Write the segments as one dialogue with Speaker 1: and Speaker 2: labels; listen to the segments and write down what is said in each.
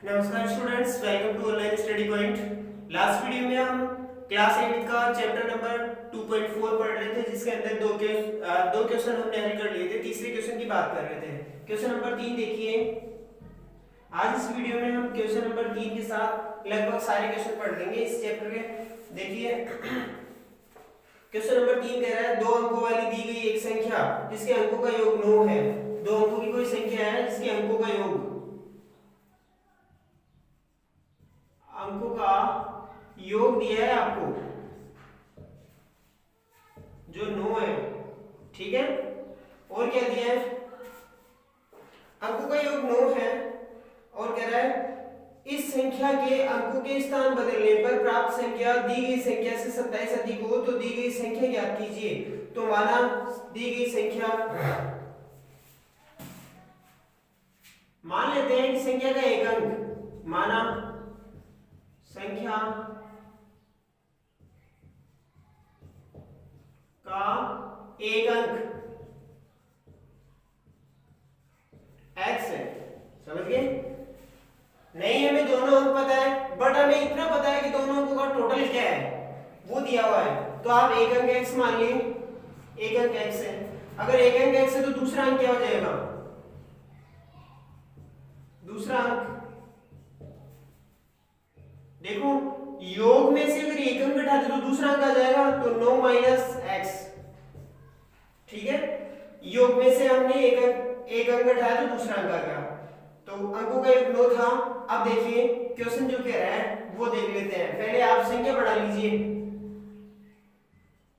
Speaker 1: नमस्कार students, welcome to online study point. Last video में हम क्लास 8 का चैप्टर नंबर 2.4 पढ़ रहे थे, जिसके अंदर दो क्वेश्चन हमने हल कर लिए थे। तीसरे क्वेश्चन की बात कर रहे थे। क्वेश्चन नंबर 3 देखिए। आज इस वीडियो में हम क्वेश्चन नंबर 3 के साथ लगभग सारे क्वेश्चन पढ़ लेंगे इस चैप्टर के। देखिए क्वेश्चन नंबर 3 कह रहा है, दो अंकों वाली दी गई एक संख्या जिसके अंकों का योग 9 है। दो अंकों की कोई संख्या है जिसके अंकों का योग दिया है आपको, जो 9 है। ठीक है, और क्या दिया है? अंकों का योग 9 है और कह रहा है इस संख्या के अंकों के स्थान बदलने पर प्राप्त संख्या दी गई संख्या से 27 अधिक हो तो दी गई संख्या ज्ञात कीजिए। तो माना दी गई संख्या, मान लेते हैं कि संख्या का एक अंक, माना संख्या का एक अंक x है। समझ गए? नहीं हमें दोनों अंक पता है, बट हमें इतना पता है कि दोनों अंकों का टोटल क्या है वो दिया हुआ है। तो आप एक अंक x मान लिए, एक अंक x है। अगर एक अंक x है तो दूसरा अंक क्या हो जाएगा? दूसरा अंक देखो, योग में से अगर एक अंक घटा दे तो दूसरा अंक आ जाएगा, तो 9 माइनस x। ठीक है, योग में से हमने एक अंक घटाया तो दूसरा अंक आ गया, तो अंकों का योग 9 था। अब देखिए क्वेश्चन जो कह रहा है वो देख लेते हैं। पहले आप संख्या बढ़ा लीजिए।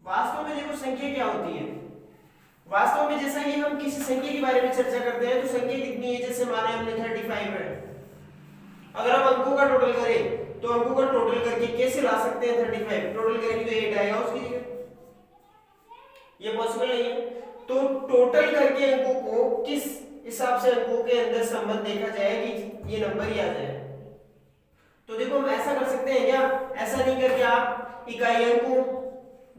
Speaker 1: वास्तव में देखो संख्या क्या होती है। वास्तव में जैसा कि हम किसी संख्या के बारे में चर्चा करते हैं तो संख्या कितनी है, जैसे माने हमने 35 है। अगर हम अंकों का टोटल करें तो अंकों का टोटल करके कैसे ला सकते हैं? 35 टोटल करेंगे तो 8 आएगा उसकी जगह, ये पॉसिबल नहीं है। तो टोटल करके अंकों को किस हिसाब से अंकों के अंदर संबंध देखा जाए कि ये नंबर ही आ जाए। तो देखो हम ऐसा कर सकते हैं क्या? ऐसा नहीं करके आप इकाई अंक को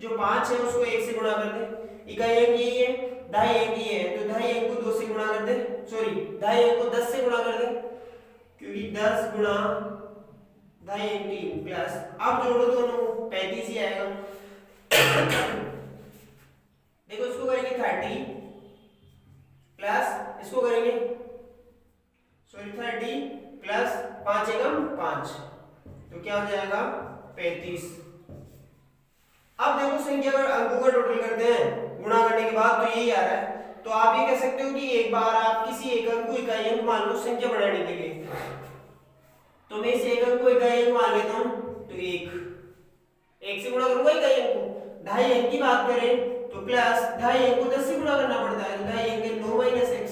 Speaker 1: जो 5 है उसको 1 से गुणा कर दें। इकाई अंक यही है, ढाई अंक ये है, तो ढाई अंक को 2 से गुणा कर दें, सॉरी ढाई अंक को 10 से गुणा कर दें, क्योंकि 10 गुणा ढाई अंक 3 प्लस, अब जोड़ो दोनों 35 ही आएगा। देखो इसको करेंगे 30 प्लस इसको करेंगे, सॉरी 30 प्लस 5 एकम 5, तो क्या हो जाएगा? 35। अब देखो संख्या का अंकों का टोटल करते हैं गुणा करने के बाद, तो यही आ रहा है। तो आप ये कह सकते हो कि एक बार आप किसी एक अंक को इकाई अंक मान लो संख्या बढ़ाने के लिए, तो मैं इस एक अंक को इकाई अंक मान लेता हूं, तो 1 से गुणा करूंगा इकाई अंक को। ढाई अंक की बात करें तो प्लस ढाई अंक को 10 से गुणा करना पड़ता है, तो ढाई अंक 9 माइनस x,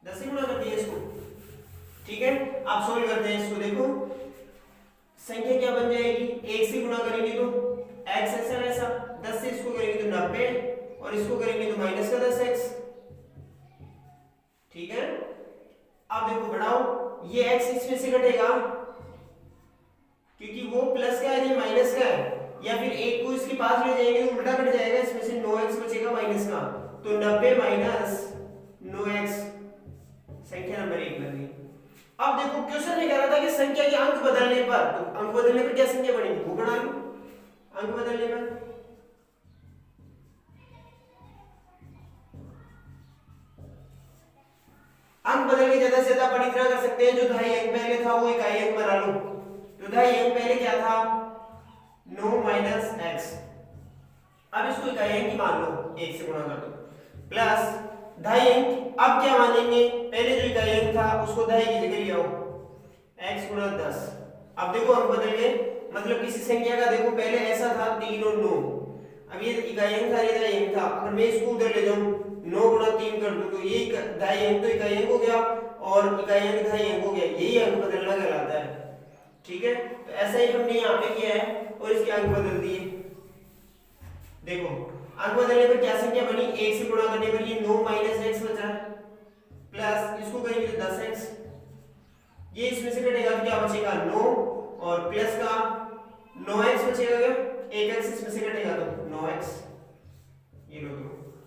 Speaker 1: 10 से गुणा कर दिया इसको। ठीक है, आप सोल्व करते हैं इसको। देखो संख्या क्या बन जाएगी? 1 से गुणा करेंगे तो x ऐसा वैसा, 10 से इसको करेंगे तो 90 और इसको करेंगे तो माइनस का 10x। ठीक है, अब देखो बढ़ाओ, ये x इसमें से घटेगा क्योंकि वो प्लस का है, ये माइनस का है, या फिर एक को इसके पास ले जाएंगे तो उल्टा कट जाएगा, इसमें से 9x बचेगा माइनस का, तो 90 माइनस 9x संख्या नंबर 1 बन गई। अब देखो क्वेश्चन में कह रहा था कि संख्या के अंक बदलने पर, तो अंक बदलने पर क्या संख्या बनेगी वो बना लो। अंक बदलने पर अंक बदल के ज्यादा से ज्यादा अपन इतना कर सकते हैं, जो ढाई अंक पहले था वो इकाई अंक बना लो। तो ढाई अंक पहले क्या था? 9 माइनस x। अब इसको इकाई अंक ही मान लो, 1 से गुणा कर दो, प्लस ढाई अंक। अब क्या मानेंगे? पहले जो इकाई अंक था उसको ढाई की जगह ले आओ, x गुणा 10। अब देखो अंक बदल गए, मतलब किसी संख्या का देखो पहले ऐसा था 3 और 9, अब ये इकाई अंक था, ये ढाई अंक था। अगर मैं इसको उधर ले जाऊं 9 गुणा 3 कर दूं तो ये ढाई अंक तो इकाई अंक हो गया और इकाई अंक ढाई अंक हो गया, यही अंक बदलना कहलाता है। ठीक है, तो ऐसा ही हमने यहाँ पे किया है और इसके अंक बदल दिए। देखो अंक बदलने पर क्या संख्या बनी? 1 से गुणा करने पर ये 9 माइनस x बचा, प्लस इसको करेंगे तो 10x, ये इसमें से कटेगा तो क्या बचेगा? 9 और प्लस का 9x बचेगा, क्या 1x इसमें से कटेगा तो 9x। ये लो,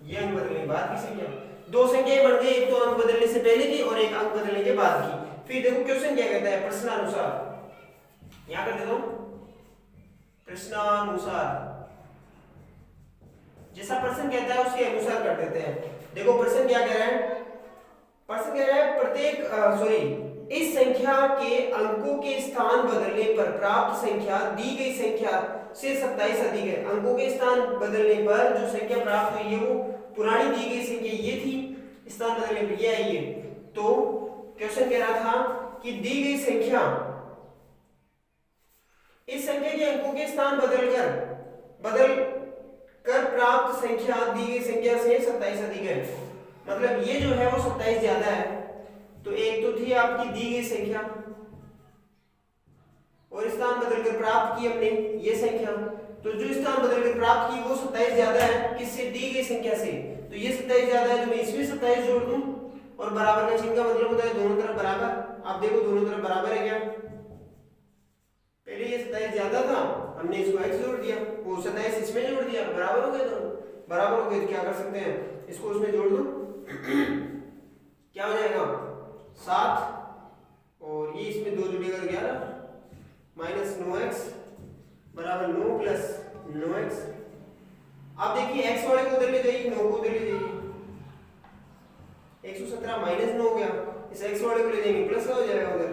Speaker 1: ये अंक बदलने के बाद की संख्या, दो संख्याएं बढ़ गई, एक तो अंक बदलने से पहले की और एक अंक बदलने के बाद की। फिर देखो क्वेश्चन क्या कहता है, प्रश्नानुसार, यहां कर देता हूं प्रश्नानुसार, जैसा प्रश्न कहता है उसके अनुसार कर देते हैं। देखो प्रश्न क्या कह रहा है, प्रश्न कह रहा है प्रत्येक इस संख्या के अंकों के स्थान बदलने पर प्राप्त संख्या दी गई संख्या से 27 अधिक है। अंकों के स्थान बदलने पर जो संख्या प्राप्त हुई है वो पुरानी दी गई संख्या ये थी, स्थान बदलने पर ये आई है। तो क्वेश्चन कह रहा था कि दी गई संख्या, इस संख्या के अंकों के स्थान बदल कर प्राप्त संख्या दी गई संख्या से 27 अधिक है। मतलब ये जो है वो 27 ज्यादा है। तो एक तो थी आपकी दी गई संख्या और स्थान बदलकर प्राप्त की हमने ये संख्या, तो जो स्थान बदलकर प्राप्त की वो 27 ज्यादा है किससे, दी गई संख्या से। तो ये 27 ज्यादा है तो मैं इसमें 27 जोड़ दूं, और बराबर का चिन्ह का मतलब होता है दोनों तरफ बराबर। आप देखो दोनों तरफ बराबर है क्या, पहले ये 27 ज्यादा था, हमने इसको x जोड़ दिया, वो 27 इसमें जोड़ दिया, बराबर हो गए दोनों, बराबर हो गए। तो क्या कर सकते हैं, इसको उसमें जोड़ दो, क्या हो जाएगा 7, और ये इसमें 2 जुड़ेगा 11, माइनस 9x बराबर 9 प्लस 9x। अब देखिए x वाले को उधर ले जाइए, 9 को उधर ले जाइए, 117 माइनस 9 हो गया, इस x वाले को ले जाएंगे प्लस का हो जाएगा उधर,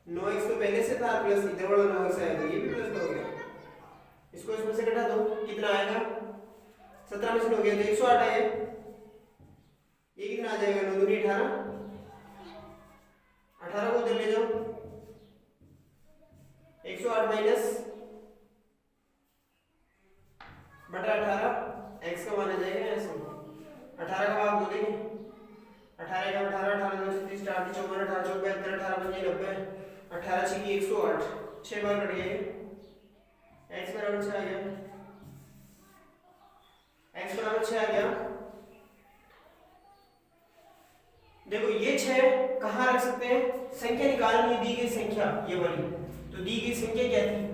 Speaker 1: 9x तो पहले से था, प्लस इधर वाला 9x आया तो ये भी प्लस का हो गया। इसको इसमें से घटा दो, कितना आएगा, 17 में से 9 गया तो 108 आया। ये कितना आ जाएगा, 9 दूनी 18, 18 को उधर ले जाओ, 108 माइनस बटा 18, x का मान आ जाएगा ऐसे, 18 का भाग दो देंगे, 18 का 18, 18 2 30 4 54 18 4 72 18 5 90, 18 6 की 108, 6 बार कट गया, x बराबर 6 आ गया, x बराबर 6 आ गया। देखो ये 6 कहाँ रख सकते हैं, संख्या निकालनी है, दी गई संख्या ये वाली, तो दी गई संख्या क्या थी,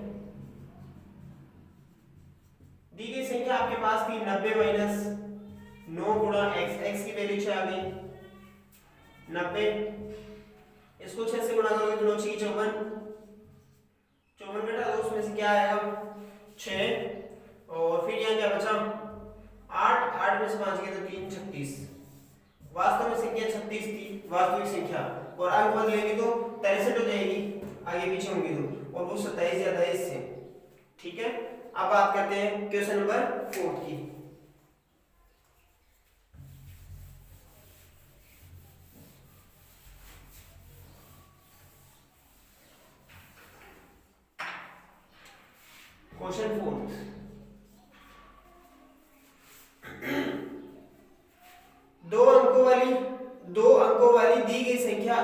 Speaker 1: दी गई संख्या आपके पास थी 90 माइनस 9 गुणा x, x की वैल्यू 6 आ गई 90, इसको 6 से गुणा करोगे तो 9 6 54, 54 घटा दो, उसमें से क्या आएगा 6, और फिर यहाँ क्या बचा 8, 8 में से 5 गए तो 3 36, वास्तव में संख्या 36 थी वास्तविक संख्या, और अंक बदलेंगे तो 63 हो जाएगी, आगे पीछे होंगी तो, और वो 27 ज्यादा है इससे। ठीक है, अब बात करते हैं क्वेश्चन नंबर 4 की। क्वेश्चन 4, दो अंकों वाली दी गई संख्या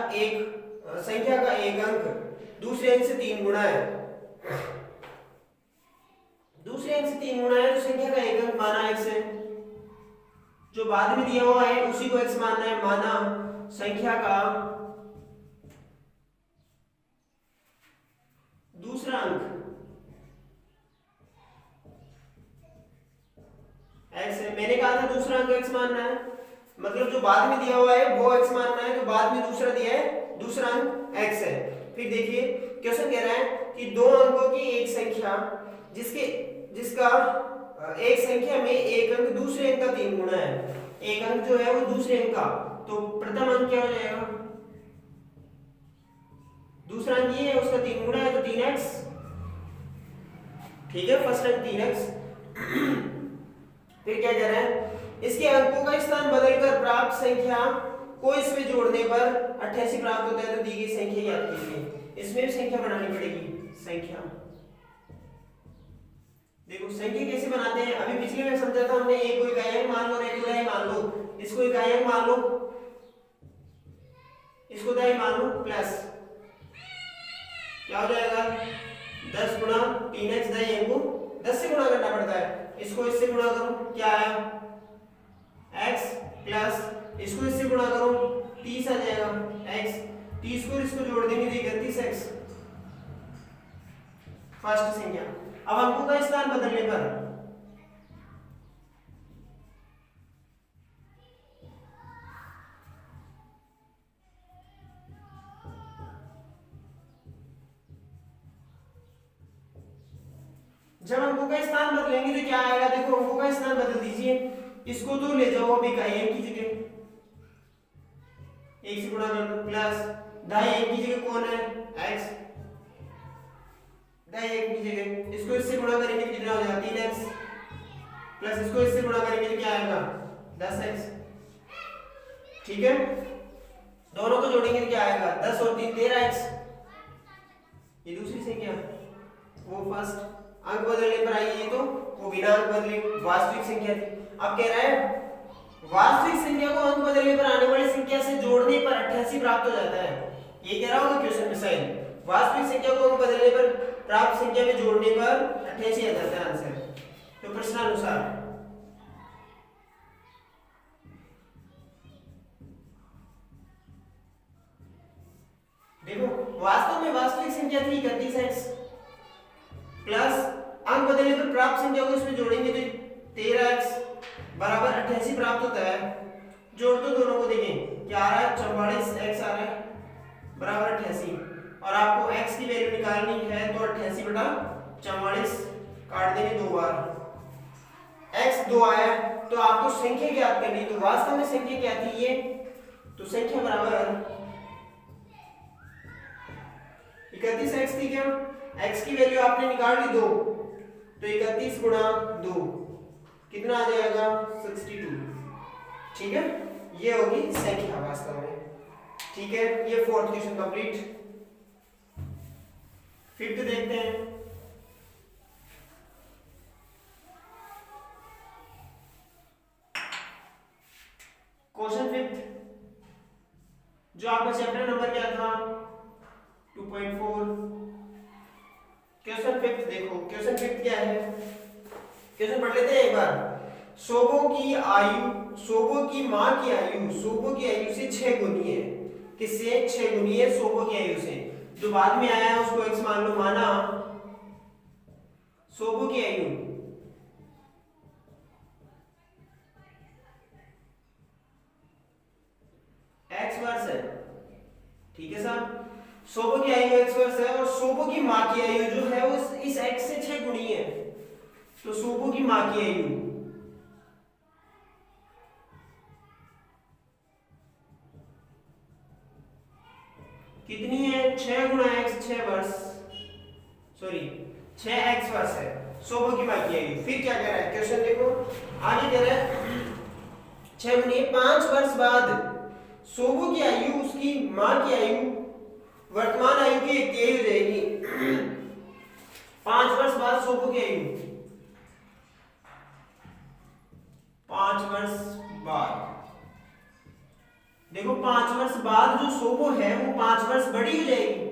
Speaker 1: का एक अंक दूसरे अंक से 3 गुना है, दूसरे अंक से 3 गुना है, तो संख्या का एक अंक माना x है, जो बाद में दिया हुआ है उसी को x मानना है, माना संख्या का दूसरा अंक x है। मैंने कहा था दूसरा अंक x मानना है, मतलब जो बाद में दिया हुआ है वो x मानना है, जो बाद में दूसरा दिया है दूसरा अंक x है। फिर देखिए क्वेश्चन कह रहा है कि दो अंकों की एक संख्या जिसका एक संख्या में एक अंक दूसरे अंक का 3 गुना है, एक अंक जो है वो दूसरे अंक का, तो प्रथम अंक क्या हो जाएगा, दूसरा अंक ये है उसका 3 गुना है तो 3x, ठीक है, फर्स्ट अंक 3x। फिर क्या कह रहे हैं, इसके अंकों का स्थान बदलकर प्राप्त संख्या को इसमें जोड़ने पर 88 प्राप्त होता है, तो दी गई संख्या याद कीजिए, इसमें भी संख्या बनानी पड़ेगी, संख्या। देखो संख्या कैसे बनाते हैं, अभी पिछले में समझा था हमने, एक को इकाई मान लो और एक को दहाई मान लो, इसको इकाई मान लो, इसको दहाई मान लो, प्लस क्या हो जाएगा 10 गुणा 3x, दहाई को 10 से गुणा करना पड़ता है, इसको इससे गुणा करो क्या आया x, प्लस इसको इससे गुणा करो 30 आ जाएगा x, 30 को इसको जोड़ देंगे तो 31x, फर्स्ट संख्या। अब अंकों का स्थान बदलने पर जब अंकों का स्थान बदलेंगे तो क्या आएगा, देखो अंकों का स्थान बदल दीजिए, इसको तो ले जाओ अब इकाई अंक की जगह, एक से गुणा कर दो, प्लस ढाई अंक की जगह कौन है x, ढाई अंक की जगह इसको इससे गुणा करेंगे तो कितना हो जाएगा 3x, प्लस इसको इससे गुणा करेंगे तो क्या आएगा 10x। ठीक है, दोनों को जोड़ेंगे तो क्या आएगा 10 और 3 13x। ये दूसरी संख्या, वो फर्स्ट अंक बदलने पर आई है तो वो बिना अंक बदले वास्तविक संख्या थी। अब कह रहा है वास्तविक संख्या को अंक बदलने पर आने वाली संख्या से जोड़ने पर 88 प्राप्त हो जाता है। ये कह रहा होगा क्वेश्चन में साइन, वास्तविक संख्या को अंक बदलने पर प्राप्त संख्या में जोड़ने पर 88 आ जाता है आंसर। तो प्रश्नानुसार देखो वास्तव में वास्तविक संख्या थी 31x, प्लस अंक बदलने पर प्राप्त संख्या को इसमें जोड़ेंगे तो 13x बराबर 88 प्राप्त होता है। जोड़ दो दोनों को, देखें क्या आ रहा है 44x आ रहा है बराबर 88, और आपको x की वैल्यू निकालनी है तो 88 बटा 44 काट देंगे दो बार, x 2 आया तो आपको संख्या ज्ञात करनी, तो वास्तव में संख्या क्या थी ये, तो संख्या बराबर 31x थी क्या, x की वैल्यू आपने निकाल ली 2, तो 31 गुणा 2 कितना आ जाएगा 62। ठीक है, ये होगी संख्या वास्तव में। ठीक है, ये फोर्थ क्वेश्चन कंप्लीट। फिफ्थ देखते हैं। क्वेश्चन फिफ्थ, जो आपका चैप्टर नंबर क्या था 2.4। क्वेश्चन फिफ्थ देखो, क्वेश्चन फिफ्थ क्या है, क्वेश्चन पढ़ लेते हैं एक बार। सोबो की आयु, सोबो की मां की आयु सोबो की आयु से 6 गुनी है। किससे 6 गुनी है, सोबो की आयु से। जो बाद में आया है उसको x मान लो, माना सोबो की आयु x वर्ष है। ठीक है साहब, सोबो की आयु x वर्ष है और सोबो की मां की आयु जो है वो इस x से 6 गुनी है। तो सोबो की मां की आयु कितनी है, 6 गुणा x 6 वर्ष, सॉरी 6x वर्ष है सोबो की मां की आयु। फिर क्या कह रहा है क्वेश्चन देखो, आगे कह रहा है 6 गुनी 5 वर्ष बाद सोबो की आयु उसकी मां की आयु वर्तमान आयु की एक तिहाई हो जाएगी। 5 वर्ष बाद सोबो की आयु, 5 वर्ष बाद देखो 5 वर्ष बाद जो सोबो है वो 5 वर्ष बड़ी हो जाएगी।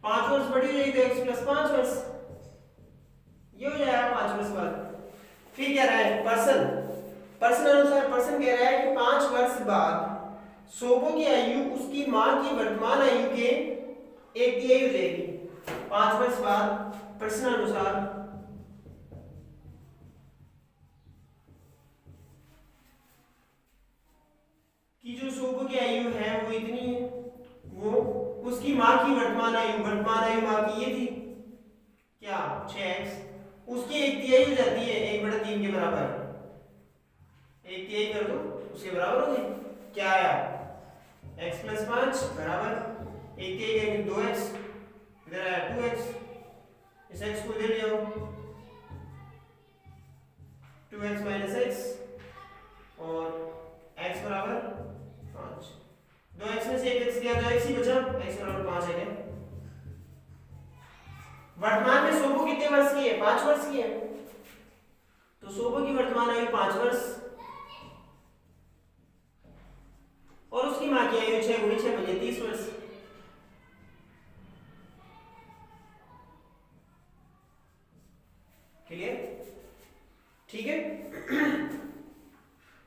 Speaker 1: पांच वर्ष बड़ी हो जाएगी तो x प्लस 5 वर्ष, ये हो जाएगा 5 वर्ष बाद। फिर कह रहा है पर्सन अनुसार, पर्सन कह रहा है कि 5 वर्ष बाद सोबो की आयु उसकी मां की वर्तमान आयु के एक तिहाई हो जाएगी। 5 वर्ष बाद पर्सन अनुसार कि जो सोबो की आयु है वो इतनी है, वो उसकी मां की वर्तमान आयु मां की ये थी क्या 6x, उसकी एक तिहाई हो जाती है 1/3 के बराबर, एक तिहाई कर दो उसके बराबर हो गई। क्या आया x प्लस 5 बराबर एक तिहाई करेंगे 2x, इधर आया 2x, इस x को इधर ले आओ 2x माइनस x और x बराबर 5, 2x में से एक x गया तो x ही बचा, x बराबर 5 है क्या। वर्तमान में सोबो कितने वर्ष की है, 5 वर्ष की है, तो सोबो की वर्तमान आयु 5 वर्ष और उसकी मां की आयु 6 गुनी 6 बजे 30 वर्ष। क्लियर, ठीक है।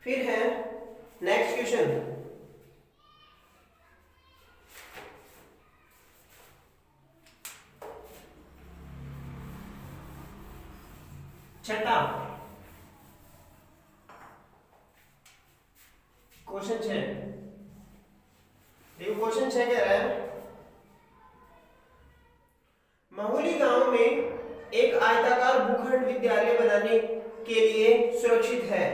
Speaker 1: फिर है नेक्स्ट क्वेश्चन, छठा क्वेश्चन 6, देखो क्वेश्चन 6 कह रहा है माहौली गांव में एक आयताकार भूखंड विद्यालय बनाने के लिए सुरक्षित है।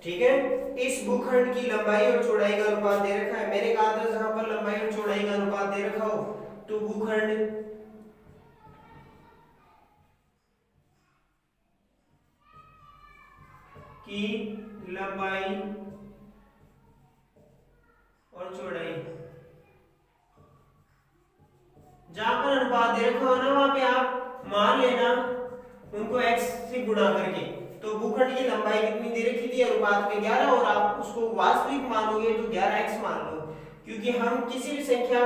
Speaker 1: ठीक है, इस भूखंड की लंबाई और चौड़ाई का अनुपात दे रखा है। मैंने कहा था जहां पर लंबाई और चौड़ाई का अनुपात दे रखा हो तो भूखंड की लंबाई और चौड़ाई, जहां पर अनुपात दे रखा हो ना वहां पे आप मान लेना उनको x से गुणा करके। तो भूखंड की लंबाई कितनी दे रखी थी अनुपात में 11 और आप उसको वास्तविक मानोगे तो 11x मान लो, क्योंकि हम किसी भी संख्या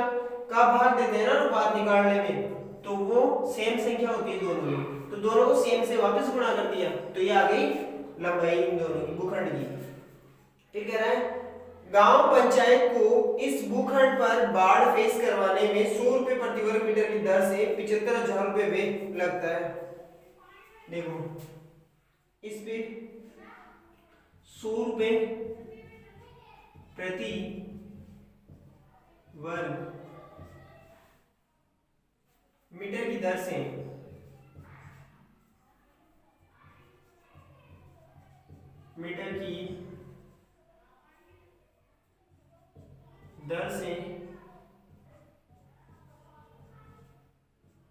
Speaker 1: का भाग देते हैं ना अनुपात निकालने में तो वो सेम संख्या होती है दोनों में, तो दोनों को सेम से वापस गुणा कर दिया तो ये आ गई लंबाई इन दोनों की भूखंड की। फिर कह रहा है गांव पंचायत को इस भूखंड पर बाढ़ फेस करवाने में 100 रुपए प्रति वर्ग मीटर की दर से 75,000 रुपए व्यय लगता है। देखो इस पे 100 रुपए प्रति वर्ग मीटर की दर से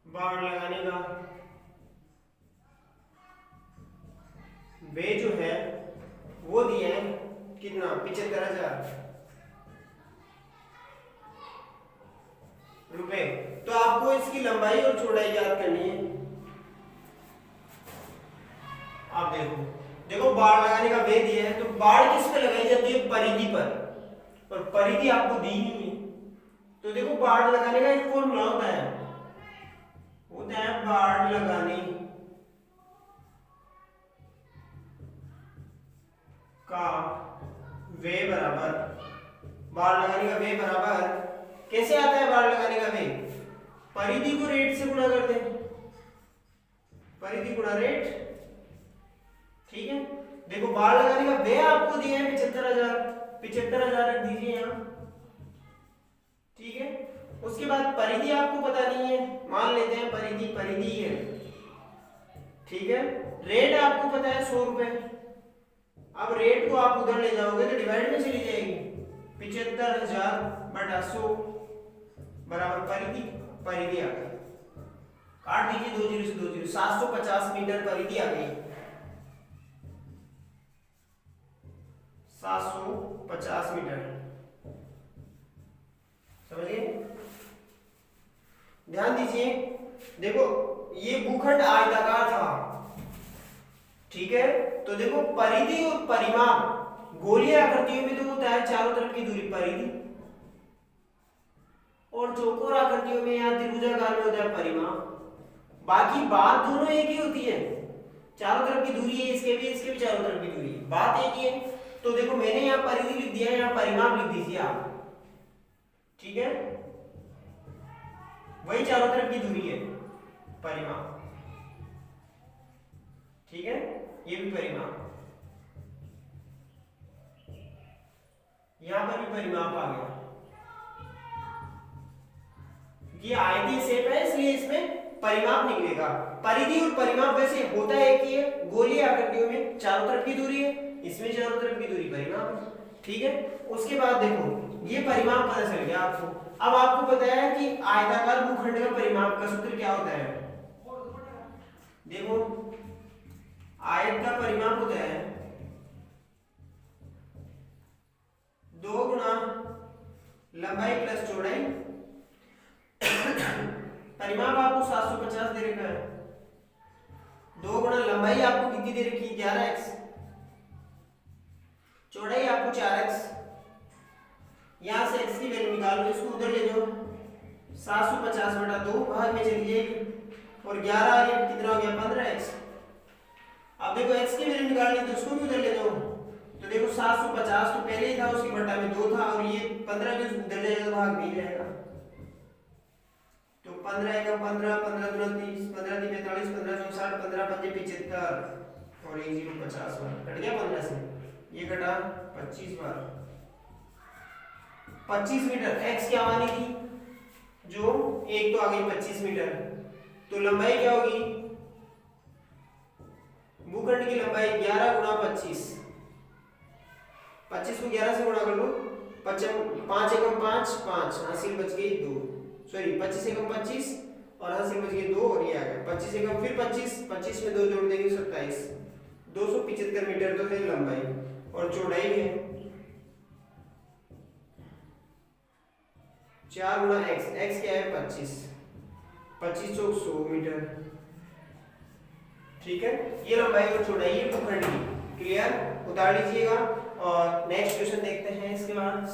Speaker 1: बाढ़ लगाने का वे जो है वो दिया है कितना 75,000 रुपए। तो आपको इसकी लंबाई और चौड़ाई याद करनी है। आप देखो देखो बाढ़ लगाने का वे दिया है तो बाढ़ किस पे लगाई जाती है परिधि पर, और परिधि आपको दी नहीं है। तो देखो बाढ़ लगाने का एक फॉर्मूला होता है बाढ़ लगाने का वे बराबर, बाढ़ लगाने का वे बराबर कैसे आता है बाढ़ लगाने का वे, परिधि को रेट से गुणा कर दें, परिधि गुणा रेट। ठीक है, देखो बाढ़ लगाने का वे आपको दिया है 75,000 रख दीजिए यहां। ठीक है, उसके बाद परिधि आपको पता नहीं है, मान लेते हैं परिधि है। ठीक है, रेट आपको पता है 100 रुपए। अब रेट को आप उधर ले जाओगे तो डिवाइड में चली जाएगी, 75,000 बटा 100 बराबर परिधि आ गई। काट दीजिए 2 जीरो से 2 जीरो, 750 मीटर परिधि आ गई। 750 मीटर, समझिए। ध्यान दीजिए, देखो ये भूखंड आयताकार था। ठीक है, तो देखो परिधि और परिमाप गोलीय आकृतियों में तो होता है चारों तरफ की दूरी परिधि, और चौकोर आकृतियों में या त्रिभुजाकार में होता है परिमाप। बाकी बात दोनों एक ही होती है, चारों तरफ की दूरी है, इसके भी चारों तरफ की दूरी है, बात एक ही है। तो देखो मैंने यहाँ परिधि लिख दिया है, यहाँ परिमाप लिख दीजिए आप। ठीक है, वही चारों तरफ की दूरी है परिमाप। ठीक है, ये भी परिमाप, यहां पर भी परिमाप आ गया। ये आयतीय शेप है इसलिए इसमें परिमाप निकलेगा। परिधि और परिमाप वैसे होता है एक ही है, गोलीय आकृतियों में चारों तरफ की दूरी है, इसमें चारों तरफ की दूरी परिमाप है। ठीक है, उसके बाद देखो ये परिमाप पता चल गया आपको। अब आपको पता है कि आयताकार भूखंड का परिमाप का सूत्र क्या होता है। देखो आयत का परिमाप होता है 2 गुना लंबाई प्लस चौड़ाई। परिमाप आपको 750 दे रखा है, 2 गुना लंबाई आपको कितनी दे रखी है 11x, चौड़ाई आपको 4x। यहां से x की वैल्यू निकाल लो, इसको उधर ले जाओ, 750 बटा 2 भाग में चली जाएगी, और 11 ये कितना हो गया 15x। अब देखो x की वैल्यू निकालनी तो उसको भी उधर ले जाओ, तो देखो 750 तो पहले ही था, उसकी बटा में 2 था, और ये 15 भी उधर ले जाएगा भाग मिल जाएगा। तो 15 एकम 15, 15 दूना 30, 15 तीन 45, 15 चौक 60, 15 पंजे 75, और 1 0 50 बार कट गया 15 से, ये कटा 25 बार। 25 मीटर, x क्या मानी थी, जो एक तो आ गई 25 मीटर, तो लंबाई क्या होगी, भूखंड की लंबाई 11 गुणा 25, 25 को 11 से गुणा कर लो, 5 एकम 5, 5 हासिल बच गई 2, सॉरी 25 एकम 25 और हासिल बच गई 2 और ये आ गया 25 एकम फिर 25, 25 में 2 जोड़ देंगे 27, 275 मीटर तो है लंबाई और चौड़ाई है 4 गुणा x, x क्या है 25, 25 चौक 100 मीटर, ठीक है। ये लंबाई और चौड़ाई है भूखंड की, क्लियर, उतार लीजिएगा। और नेक्स्ट क्वेश्चन देखते हैं इसके बाद।